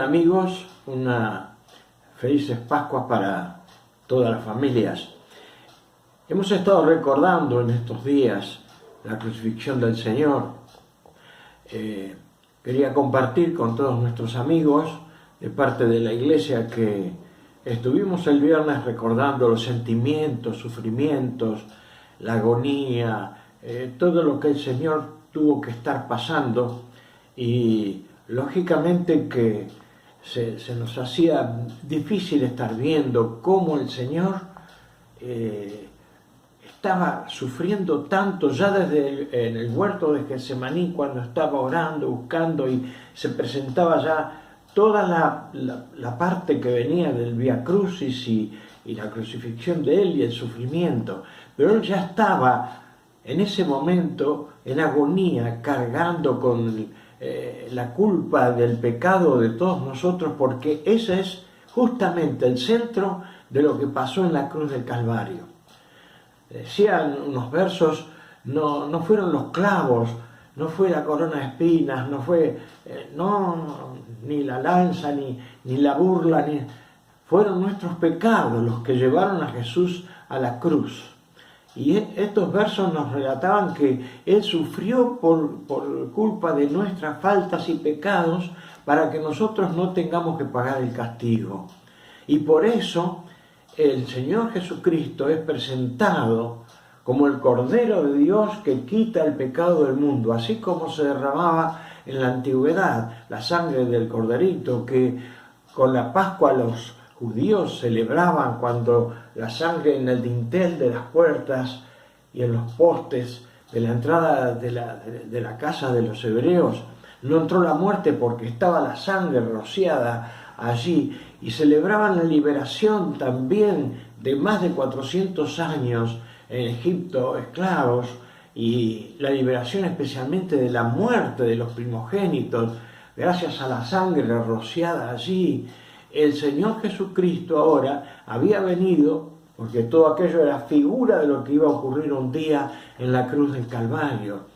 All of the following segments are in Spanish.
Amigos, una felices Pascuas para todas las familias. Hemos estado recordando en estos días la crucifixión del Señor. Quería compartir con todos nuestros amigos de parte de la iglesia que estuvimos el viernes recordando los sentimientos, sufrimientos, la agonía, todo lo que el Señor tuvo que estar pasando, y lógicamente que se nos hacía difícil estar viendo cómo el Señor estaba sufriendo tanto ya desde en el huerto de Getsemaní, cuando estaba orando, buscando, y se presentaba ya toda la parte que venía del Vía Crucis y la crucifixión de Él y el sufrimiento. Pero Él ya estaba en ese momento en agonía, cargando con la culpa del pecado de todos nosotros, porque ese es justamente el centro de lo que pasó en la cruz del Calvario. Decían unos versos, no fueron los clavos, no fue la corona de espinas, no fue ni la lanza, ni la burla, fueron nuestros pecados los que llevaron a Jesús a la cruz. Y estos versos nos relataban que Él sufrió por culpa de nuestras faltas y pecados, para que nosotros no tengamos que pagar el castigo. Y por eso el Señor Jesucristo es presentado como el Cordero de Dios que quita el pecado del mundo, así como se derramaba en la antigüedad la sangre del corderito, que con la Pascua los judíos celebraban, cuando la sangre en el dintel de las puertas y en los postes de la entrada de la casa de los hebreos no entró la muerte, porque estaba la sangre rociada allí, y celebraban la liberación también de más de 400 años en Egipto, esclavos, y la liberación especialmente de la muerte de los primogénitos, gracias a la sangre rociada allí. El Señor Jesucristo ahora había venido, porque todo aquello era figura de lo que iba a ocurrir un día en la cruz del Calvario.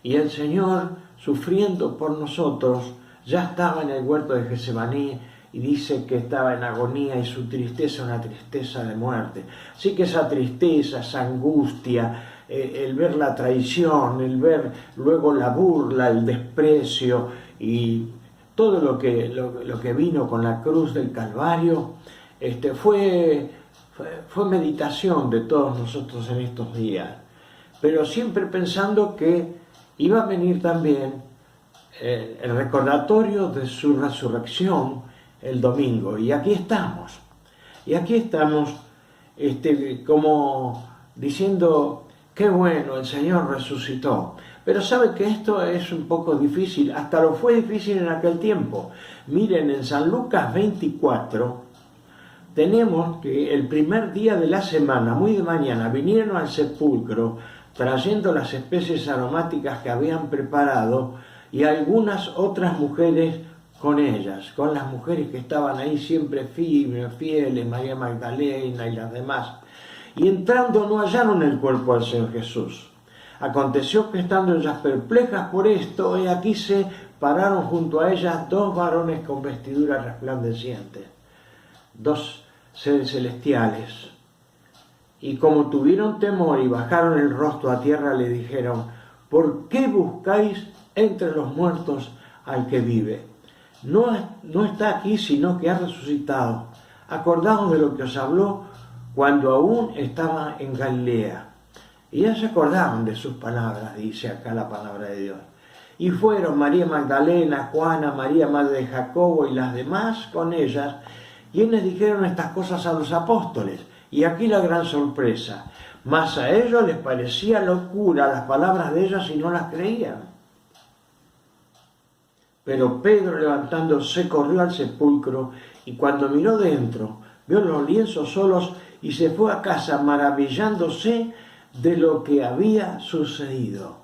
Y el Señor, sufriendo por nosotros, ya estaba en el huerto de Getsemaní, y dice que estaba en agonía, y su tristeza una tristeza de muerte. Así que esa tristeza, esa angustia, el ver la traición, el ver luego la burla, el desprecio y todo lo que vino con la cruz del Calvario, fue meditación de todos nosotros en estos días, pero siempre pensando que iba a venir también el recordatorio de su resurrección el domingo, y aquí estamos, como diciendo, qué bueno, el Señor resucitó. Pero sabe que esto es un poco difícil, hasta lo fue difícil en aquel tiempo. Miren, en San Lucas 24, tenemos que el primer día de la semana, muy de mañana, vinieron al sepulcro trayendo las especies aromáticas que habían preparado, y algunas otras mujeres con ellas, con las mujeres que estaban ahí siempre fieles, María Magdalena y las demás. Y entrando no hallaron el cuerpo del Señor Jesús. Aconteció que, estando ellas perplejas por esto, y aquí se pararon junto a ellas dos varones con vestiduras resplandecientes, dos seres celestiales. Y como tuvieron temor y bajaron el rostro a tierra, le dijeron, ¿por qué buscáis entre los muertos al que vive? No está aquí, sino que ha resucitado. Acordaos de lo que os habló cuando aún estaba en Galilea. Y ya se acordaban de sus palabras, dice acá la palabra de Dios. Y fueron María Magdalena, Juana, María madre de Jacobo y las demás con ellas, quienes dijeron estas cosas a los apóstoles. Y aquí la gran sorpresa, mas a ellos les parecía locura las palabras de ellas y no las creían. Pero Pedro, levantándose, corrió al sepulcro, y cuando miró dentro, vio los lienzos solos y se fue a casa maravillándose de lo que había sucedido.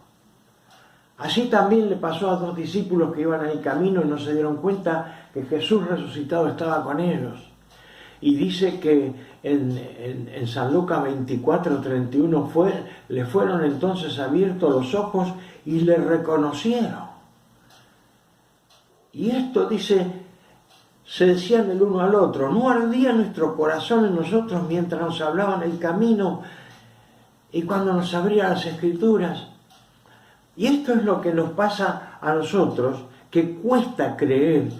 Así también le pasó a dos discípulos que iban en el camino y no se dieron cuenta que Jesús resucitado estaba con ellos. Y dice que en San Lucas 24:31 le fueron entonces abiertos los ojos y le reconocieron. Y esto dice, se decían el uno al otro, ¿no ardía nuestro corazón en nosotros mientras nos hablaban el camino y cuando nos abrían las Escrituras? Y esto es lo que nos pasa a nosotros, que cuesta creer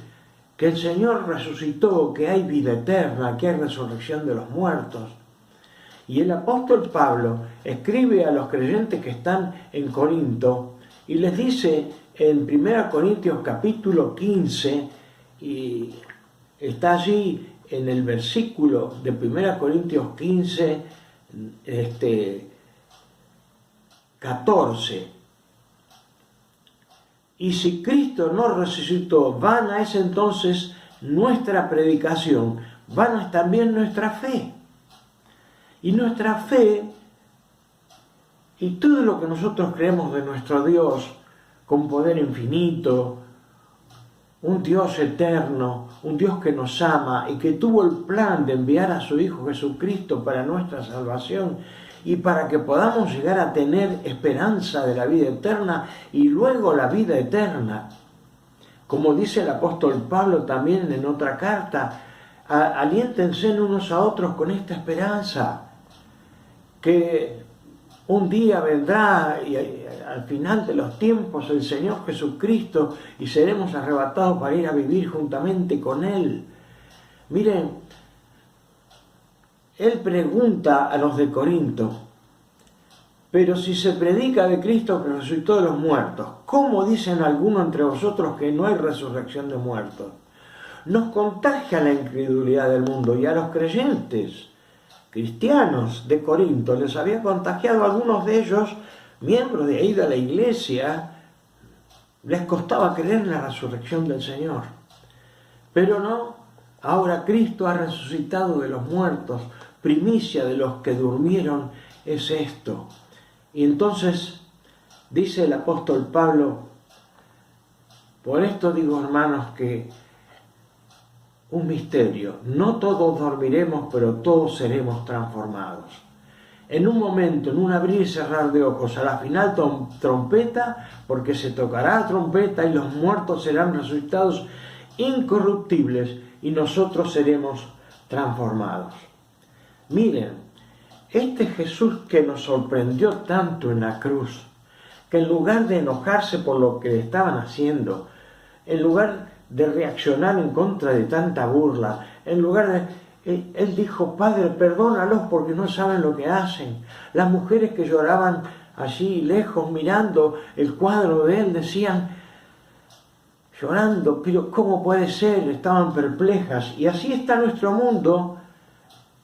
que el Señor resucitó, que hay vida eterna, que hay resurrección de los muertos. Y el apóstol Pablo escribe a los creyentes que están en Corinto y les dice en 1 Corintios capítulo 15, y está allí en el versículo de 1 Corintios 15, 14. Y si Cristo no resucitó, vana es entonces nuestra predicación, vana es también nuestra fe. Y nuestra fe, y todo lo que nosotros creemos de nuestro Dios, con poder infinito, un Dios eterno, un Dios que nos ama y que tuvo el plan de enviar a su Hijo Jesucristo para nuestra salvación, y para que podamos llegar a tener esperanza de la vida eterna y luego la vida eterna. Como dice el apóstol Pablo también en otra carta, aliéntense unos a otros con esta esperanza, que un día vendrá y al final de los tiempos el Señor Jesucristo y seremos arrebatados para ir a vivir juntamente con Él. Miren, él pregunta a los de Corinto, pero si se predica de Cristo que resucitó de los muertos, ¿cómo dicen algunos entre vosotros que no hay resurrección de muertos? Nos contagia la incredulidad del mundo, y a los creyentes cristianos de Corinto les había contagiado a algunos de ellos, miembros de ahí de la iglesia, les costaba creer en la resurrección del Señor. Pero no, ahora Cristo ha resucitado de los muertos, primicia de los que durmieron es esto. Y entonces dice el apóstol Pablo, por esto digo, hermanos, que un misterio, no todos dormiremos, pero todos seremos transformados. En un momento, en un abrir y cerrar de ojos, a la final trompeta, porque se tocará la trompeta y los muertos serán resucitados incorruptibles y nosotros seremos transformados. Miren, este Jesús que nos sorprendió tanto en la cruz, que en lugar de enojarse por lo que le estaban haciendo, en lugar de reaccionar en contra de tanta burla, en lugar de... Él dijo, Padre, perdónalos porque no saben lo que hacen. Las mujeres que lloraban allí lejos mirando el cuadro de él decían, llorando, pero ¿cómo puede ser? Estaban perplejas. Y así está nuestro mundo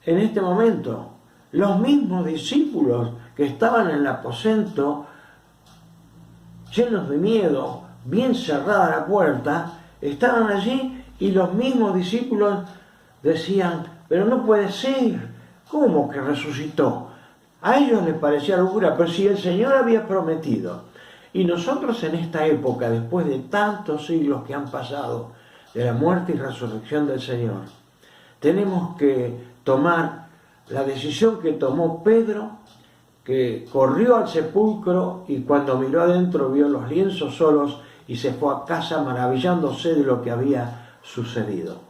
en este momento. Los mismos discípulos que estaban en el aposento, llenos de miedo, bien cerrada la puerta, estaban allí y los mismos discípulos decían, pero no puede ser, ¿cómo que resucitó? A ellos les parecía locura, pero si el Señor había prometido. Y nosotros en esta época, después de tantos siglos que han pasado de la muerte y resurrección del Señor, tenemos que tomar la decisión que tomó Pedro, que corrió al sepulcro y cuando miró adentro vio los lienzos solos y se fue a casa maravillándose de lo que había sucedido.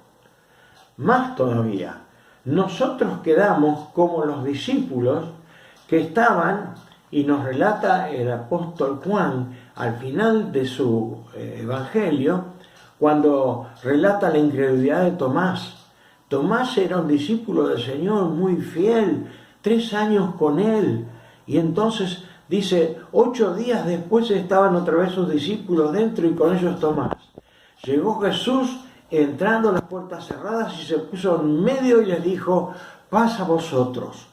Más todavía, nosotros quedamos como los discípulos que estaban, y nos relata el apóstol Juan al final de su evangelio, cuando relata la incredulidad de Tomás. Tomás era un discípulo del Señor muy fiel, 3 años con él, y entonces dice, 8 días después estaban otra vez sus discípulos dentro y con ellos Tomás. Llegó Jesús entrando a las puertas cerradas y se puso en medio y les dijo, paz a vosotros.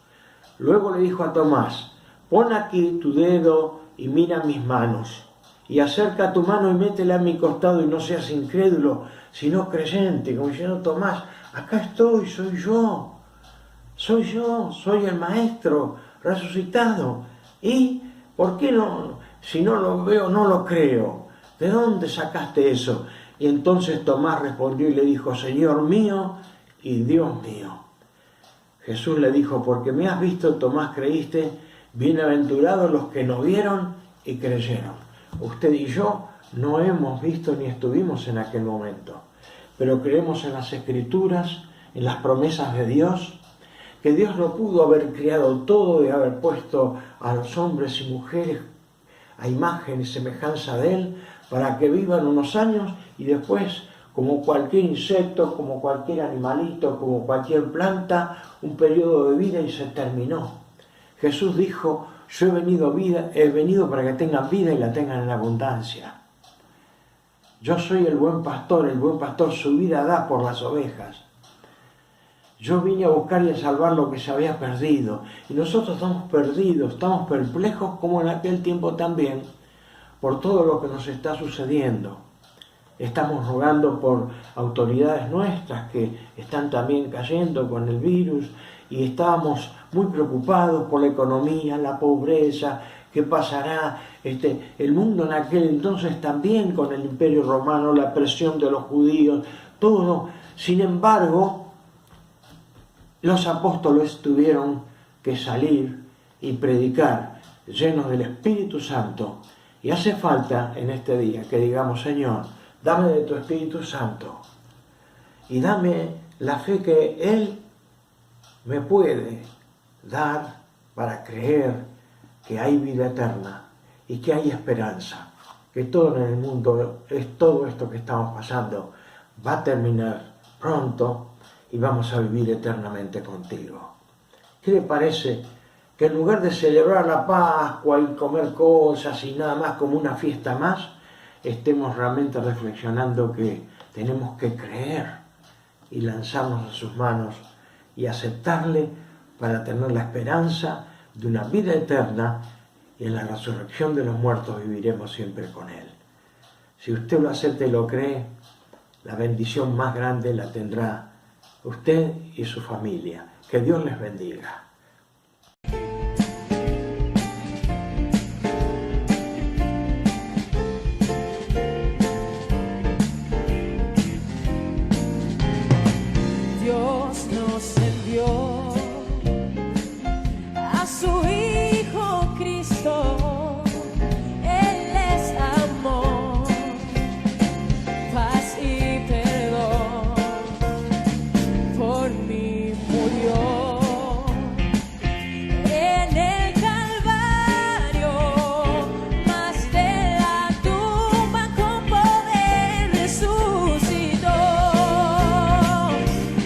Luego le dijo a Tomás, pon aquí tu dedo y mira mis manos, y acerca tu mano y métela en mi costado y no seas incrédulo, sino creyente, como diciendo Tomás, acá estoy, soy yo. soy yo, soy el Maestro resucitado. ¿Y por qué no? Si no lo veo, no lo creo. ¿De dónde sacaste eso? Y entonces Tomás respondió y le dijo, Señor mío y Dios mío. Jesús le dijo, porque me has visto, Tomás, creíste, bienaventurados los que no vieron y creyeron. Usted y yo no hemos visto ni estuvimos en aquel momento, pero creemos en las Escrituras, en las promesas de Dios, que Dios no pudo haber creado todo y haber puesto a los hombres y mujeres a imagen y semejanza de Él para que vivan unos años y después, como cualquier insecto, como cualquier animalito, como cualquier planta, un periodo de vida y se terminó. Jesús dijo, yo he venido para que tengan vida y la tengan en abundancia. Yo soy el buen pastor su vida da por las ovejas. Yo vine a buscar y a salvar lo que se había perdido. Y nosotros estamos perdidos, estamos perplejos como en aquel tiempo también, por todo lo que nos está sucediendo. Estamos rogando por autoridades nuestras que están también cayendo con el virus y estábamos muy preocupados por la economía, la pobreza, qué pasará. El mundo en aquel entonces también con el Imperio Romano, la presión de los judíos, todo. Sin embargo, los apóstoles tuvieron que salir y predicar llenos del Espíritu Santo. Y hace falta en este día que digamos, Señor, dame de tu Espíritu Santo y dame la fe que Él me puede dar para creer que hay vida eterna y que hay esperanza, que todo en el mundo, todo esto que estamos pasando va a terminar pronto y vamos a vivir eternamente contigo. ¿Qué le parece que en lugar de celebrar la Pascua y comer cosas y nada más como una fiesta más, estemos realmente reflexionando que tenemos que creer y lanzarnos a sus manos y aceptarle para tener la esperanza de una vida eterna y en la resurrección de los muertos viviremos siempre con Él. Si usted lo acepta y lo cree, la bendición más grande la tendrá usted y su familia. Que Dios les bendiga. Dios nos envió a su Hijo Cristo. Él es amor, paz y perdón. Por mí murió en el Calvario, mas de la tumba con poder resucitó.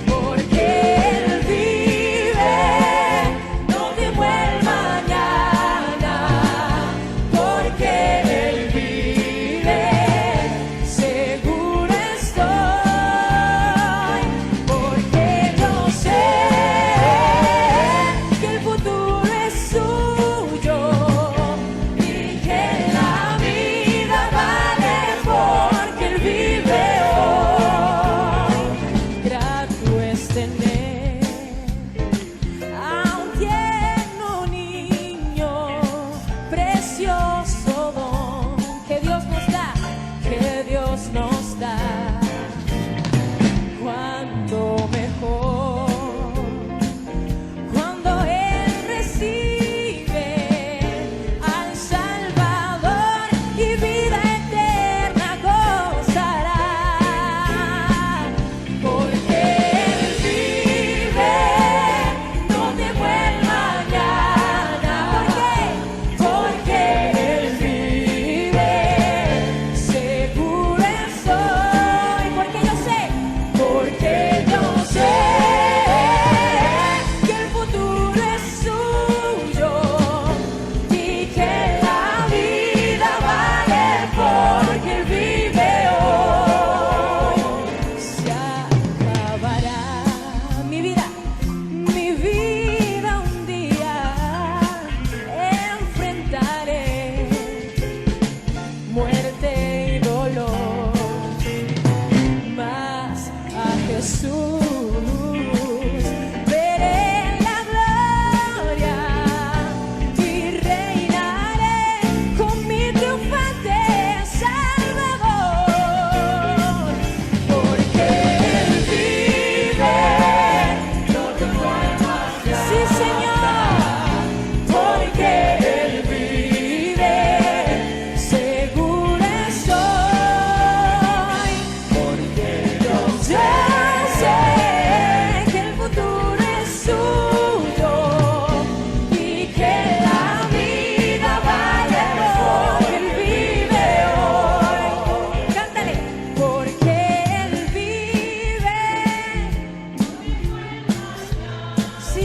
Porque Él vive.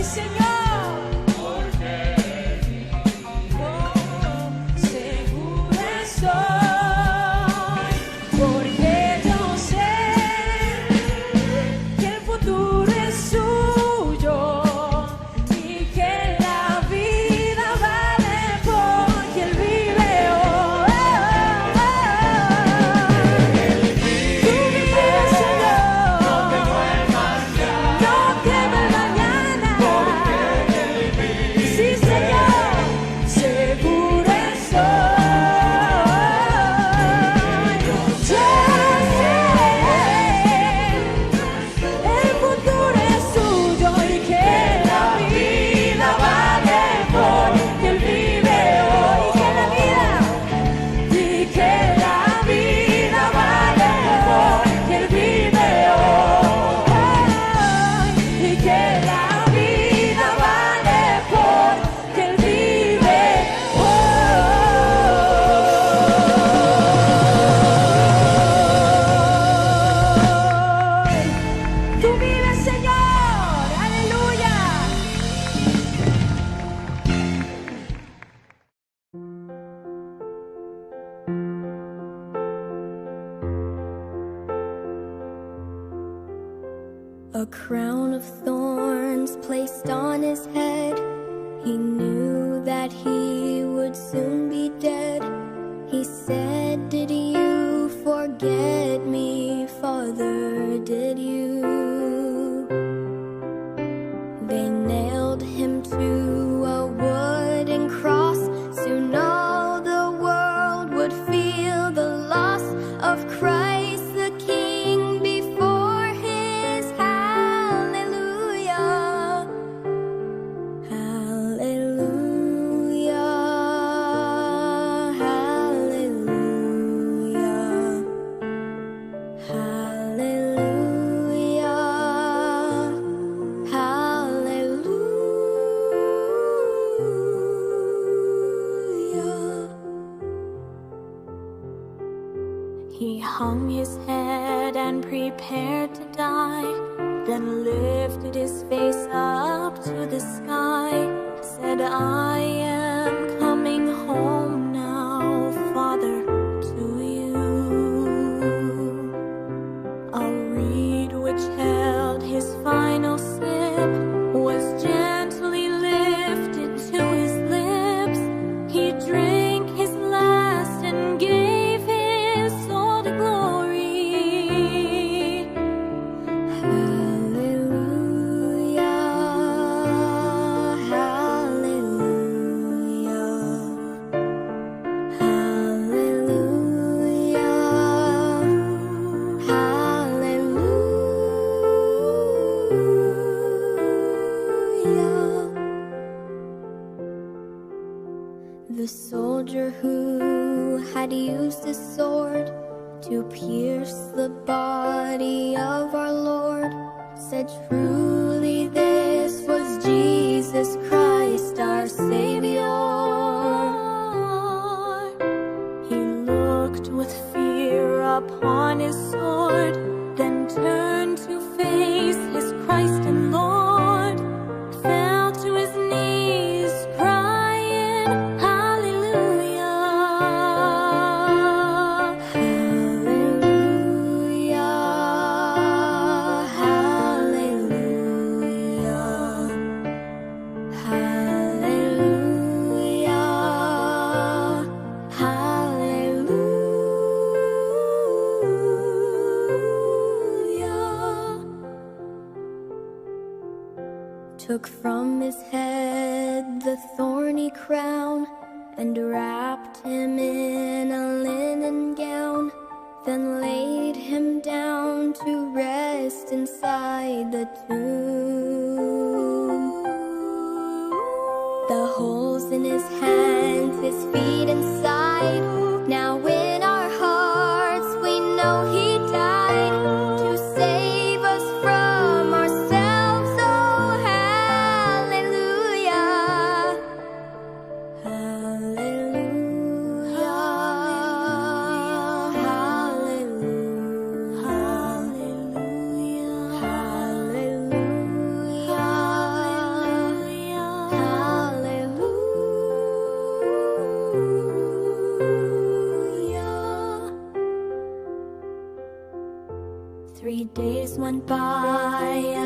Señor. Seguro estoy, porque yo sé que el futuro es suyo y que la vida vale porque Él vive hoy. Tú vives, Señor, no temo el mañana, sí, Señor, seguro estoy. Yo sé, el futuro es suyo y que la vida vale porque Él vive hoy. Y que la vida vale porque Él vive hoy. Y que la vida vale porque Él vive hoy. Tú vives, Señor, aleluya. A crown of thorns placed on his head. He knew that he would soon be dead. He said, "Did you forget me, Father? Did you?" They nailed him to a wooden cross. Soon all the world would feel the loss of Christ the King before his hallelujah. Hallelujah. Hallelujah. Hallelujah. Hallelujah. He hung his head and prepared to die, then lifted his face up to the sky, said, "I am coming home now, Father, to you." A reed which held his final sip was gently lifted to his lips. He drank his last and gave his soul to glory. Hallelujah. Hallelujah. Hallelujah. Hallelujah. The soldier who had used his sword to pierce the body of our Lord said, "Truly this was Jesus Christ, our Savior." He looked with fear upon his sword, then turned to face his Christ and Lord, fell to his knees, crying, "Hallelujah. Hallelujah. Hallelujah. Hallelujah. Hallelujah. Took from his head the thorny crown and wrapped him in a linen gown, then laid him down to rest inside the tomb. The holes in his hands, his feet and side. Now in our hearts we know he died to save us from ourselves. Oh, hallelujah. Hallelujah. Hallelujah. Hallelujah. days went by